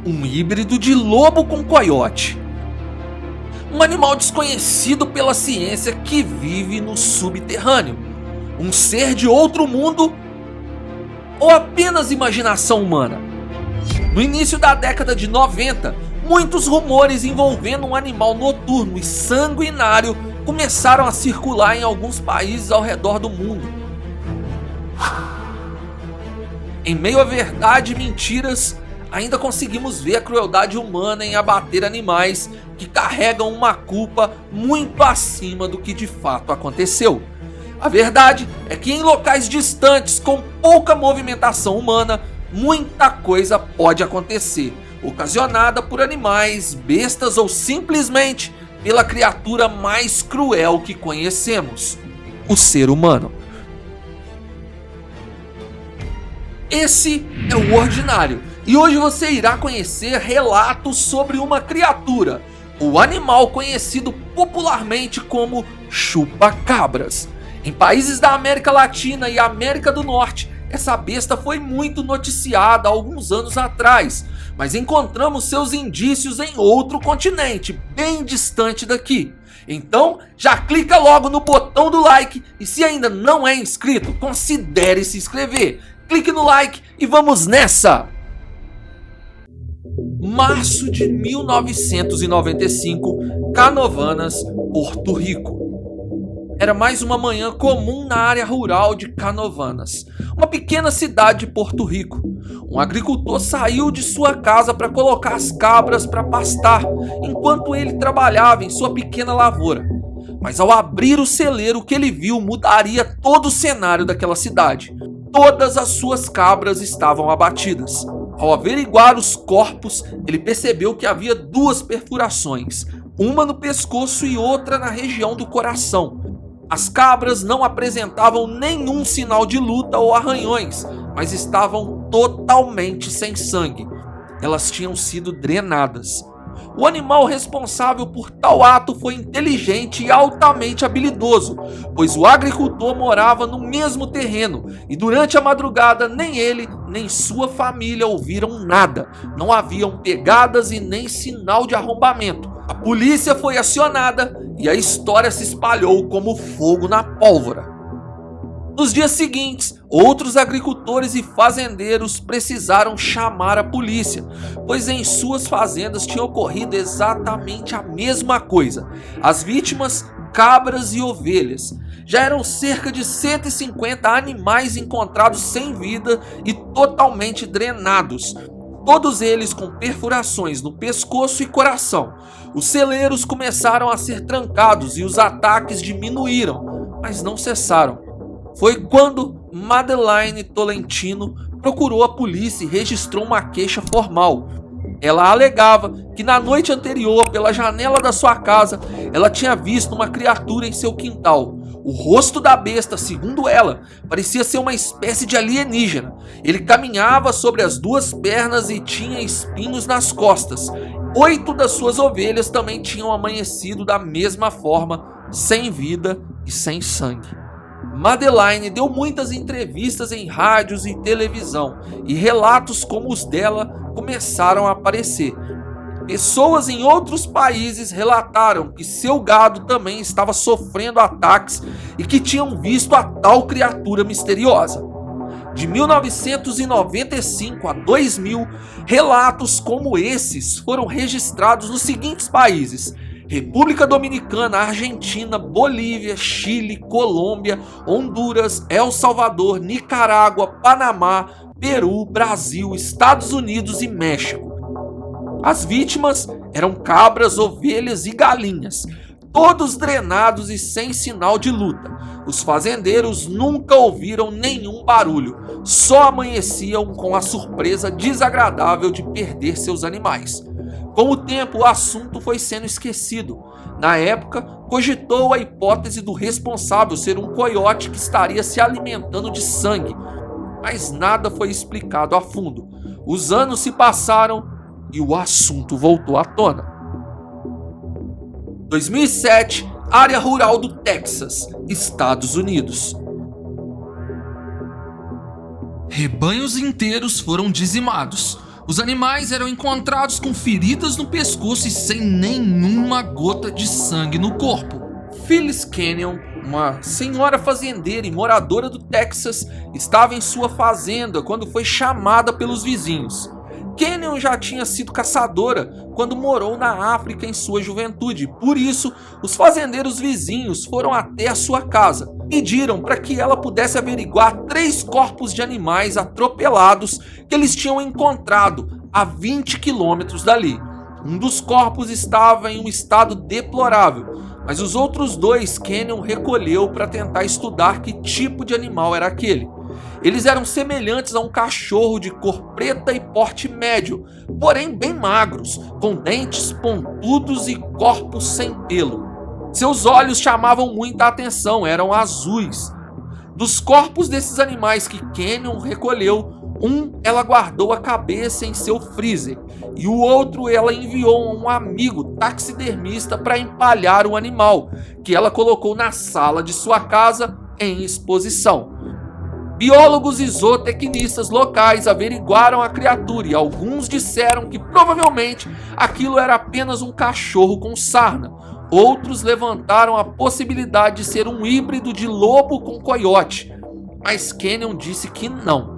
um híbrido de lobo com coiote. Um animal desconhecido pela ciência que vive no subterrâneo. Um ser de outro mundo ou apenas imaginação humana? No início da década de 90, muitos rumores envolvendo um animal noturno e sanguinário começaram a circular em alguns países ao redor do mundo. Em meio à verdade e mentiras, ainda conseguimos ver a crueldade humana em abater animais que carregam uma culpa muito acima do que de fato aconteceu. A verdade é que em locais distantes com pouca movimentação humana, muita coisa pode acontecer, ocasionada por animais, bestas ou simplesmente pela criatura mais cruel que conhecemos, o ser humano. Esse é o Ordinário e hoje você irá conhecer relatos sobre uma criatura, o animal conhecido popularmente como chupa-cabras. Em países da América Latina e América do Norte, essa besta foi muito noticiada há alguns anos atrás, mas encontramos seus indícios em outro continente, bem distante daqui. Então já clica logo no botão do like e se ainda não é inscrito, considere se inscrever. Clique no like e vamos nessa! Março de 1995, Canovanas, Porto Rico. Era mais uma manhã comum na área rural de Canovanas, uma pequena cidade de Porto Rico. Um agricultor saiu de sua casa para colocar as cabras para pastar, enquanto ele trabalhava em sua pequena lavoura. Mas ao abrir o celeiro, o que ele viu mudaria todo o cenário daquela cidade. Todas as suas cabras estavam abatidas. Ao averiguar os corpos, ele percebeu que havia duas perfurações, uma no pescoço e outra na região do coração. As cabras não apresentavam nenhum sinal de luta ou arranhões, mas estavam totalmente sem sangue. Elas tinham sido drenadas. O animal responsável por tal ato foi inteligente e altamente habilidoso, pois o agricultor morava no mesmo terreno e durante a madrugada nem ele nem sua família ouviram nada. Não haviam pegadas e nem sinal de arrombamento. A polícia foi acionada e a história se espalhou como fogo na pólvora. Nos dias seguintes, outros agricultores e fazendeiros precisaram chamar a polícia, pois em suas fazendas tinha ocorrido exatamente a mesma coisa. As vítimas, cabras e ovelhas. Já eram cerca de 150 animais encontrados sem vida e totalmente drenados. Todos eles com perfurações no pescoço e coração. Os celeiros começaram a ser trancados e os ataques diminuíram, mas não cessaram. Foi quando Madeleine Tolentino procurou a polícia e registrou uma queixa formal. Ela alegava que na noite anterior, pela janela da sua casa, ela tinha visto uma criatura em seu quintal. O rosto da besta, segundo ela, parecia ser uma espécie de alienígena. Ele caminhava sobre as duas pernas e tinha espinhos nas costas. 8 das suas ovelhas também tinham amanhecido da mesma forma, sem vida e sem sangue. Madeleine deu muitas entrevistas em rádios e televisão, e relatos como os dela começaram a aparecer. Pessoas em outros países relataram que seu gado também estava sofrendo ataques e que tinham visto a tal criatura misteriosa. De 1995 a 2000, relatos como esses foram registrados nos seguintes países: República Dominicana, Argentina, Bolívia, Chile, Colômbia, Honduras, El Salvador, Nicarágua, Panamá, Peru, Brasil, Estados Unidos e México. As vítimas eram cabras, ovelhas e galinhas, todos drenados e sem sinal de luta. Os fazendeiros nunca ouviram nenhum barulho, só amanheciam com a surpresa desagradável de perder seus animais. Com o tempo, o assunto foi sendo esquecido. Na época, cogitou a hipótese do responsável ser um coiote que estaria se alimentando de sangue, mas nada foi explicado a fundo. Os anos se passaram e o assunto voltou à tona. 2007, área rural do Texas, Estados Unidos. Rebanhos inteiros foram dizimados. Os animais eram encontrados com feridas no pescoço e sem nenhuma gota de sangue no corpo. Phyllis Kenyon, uma senhora fazendeira e moradora do Texas, estava em sua fazenda quando foi chamada pelos vizinhos. Kenyon já tinha sido caçadora quando morou na África em sua juventude. Por isso, os fazendeiros vizinhos foram até a sua casa. Pediram para que ela pudesse averiguar 3 corpos de animais atropelados que eles tinham encontrado a 20 quilômetros dali. Um dos corpos estava em um estado deplorável, mas os outros 2 Kenyon recolheu para tentar estudar que tipo de animal era aquele. Eles eram semelhantes a um cachorro de cor preta e porte médio, porém bem magros, com dentes pontudos e corpos sem pelo. Seus olhos chamavam muita atenção, eram azuis. Dos corpos desses animais que Kenyon recolheu, ela guardou a cabeça em seu freezer e o outro ela enviou a um amigo taxidermista para empalhar o animal, que ela colocou na sala de sua casa em exposição. Biólogos e zootecnistas locais averiguaram a criatura e alguns disseram que provavelmente aquilo era apenas um cachorro com sarna. Outros levantaram a possibilidade de ser um híbrido de lobo com coiote, mas Kenyon disse que não,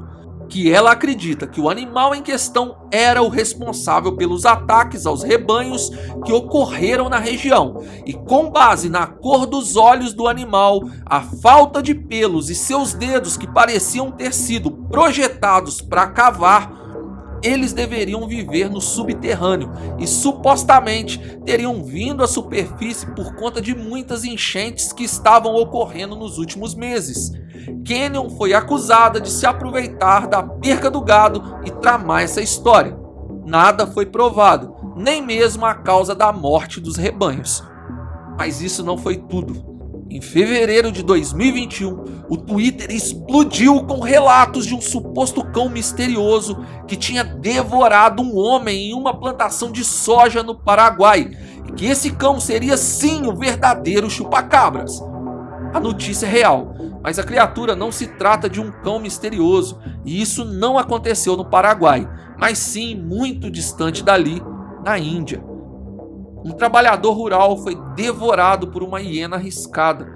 que ela acredita que o animal em questão era o responsável pelos ataques aos rebanhos que ocorreram na região, e com base na cor dos olhos do animal, a falta de pelos e seus dedos que pareciam ter sido projetados para cavar, eles deveriam viver no subterrâneo e supostamente teriam vindo à superfície por conta de muitas enchentes que estavam ocorrendo nos últimos meses. Kenyon foi acusada de se aproveitar da perca do gado e tramar essa história. Nada foi provado, nem mesmo a causa da morte dos rebanhos. Mas isso não foi tudo. Em fevereiro de 2021, o Twitter explodiu com relatos de um suposto cão misterioso que tinha devorado um homem em uma plantação de soja no Paraguai, e que esse cão seria sim o verdadeiro chupacabras. A notícia é real, mas a criatura não se trata de um cão misterioso, e isso não aconteceu no Paraguai, mas sim muito distante dali, na Índia. Um trabalhador rural foi devorado por uma hiena riscada,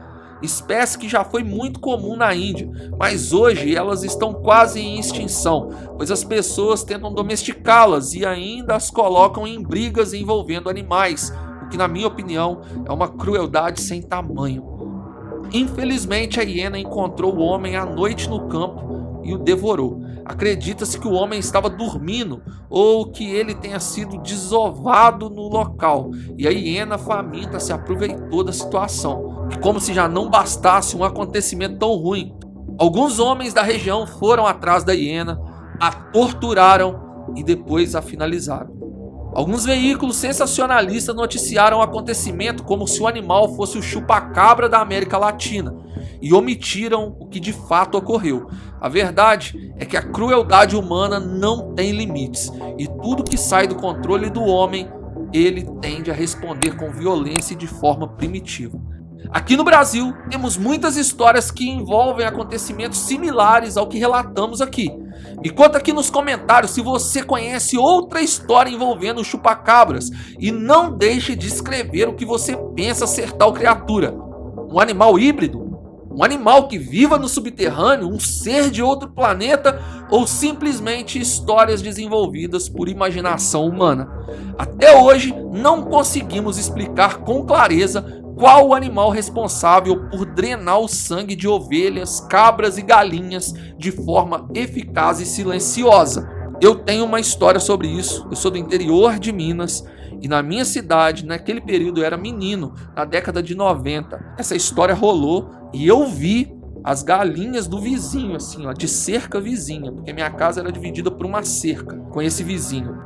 espécie que já foi muito comum na Índia, mas hoje elas estão quase em extinção, pois as pessoas tentam domesticá-las e ainda as colocam em brigas envolvendo animais, o que na minha opinião é uma crueldade sem tamanho. Infelizmente a hiena encontrou o homem à noite no campo e o devorou. Acredita-se que o homem estava dormindo ou que ele tenha sido desovado no local, e a hiena faminta se aproveitou da situação. E como se já não bastasse um acontecimento tão ruim, alguns homens da região foram atrás da hiena, a torturaram e depois a finalizaram. Alguns veículos sensacionalistas noticiaram o acontecimento como se o animal fosse o chupacabra da América Latina e omitiram o que de fato ocorreu. A verdade é que a crueldade humana não tem limites e tudo que sai do controle do homem, ele tende a responder com violência e de forma primitiva. Aqui no Brasil, temos muitas histórias que envolvem acontecimentos similares ao que relatamos aqui. Me conta aqui nos comentários se você conhece outra história envolvendo o chupacabras e não deixe de escrever o que você pensa ser tal criatura. Um animal híbrido? Um animal que viva no subterrâneo? Um ser de outro planeta? Ou simplesmente histórias desenvolvidas por imaginação humana? Até hoje, não conseguimos explicar com clareza qual o animal responsável por drenar o sangue de ovelhas, cabras e galinhas de forma eficaz e silenciosa. Eu tenho uma história sobre isso. Eu sou do interior de Minas e na minha cidade, naquele período eu era menino, na década de 90. Essa história rolou e eu vi as galinhas do vizinho, assim, ó, de cerca vizinha, porque minha casa era dividida por uma cerca com esse vizinho.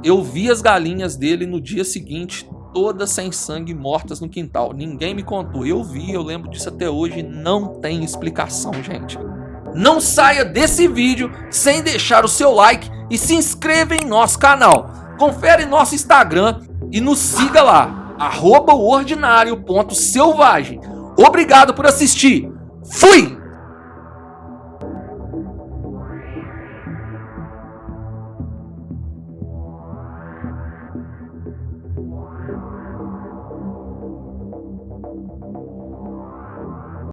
Eu vi as galinhas dele no dia seguinte, todas sem sangue, mortas no quintal. Ninguém me contou, eu vi, eu lembro disso até hoje, não tem explicação, gente. Não saia desse vídeo sem deixar o seu like e se inscreva em nosso canal. Confere nosso Instagram e nos siga lá, @oordinário.selvagem. Obrigado por assistir. Fui!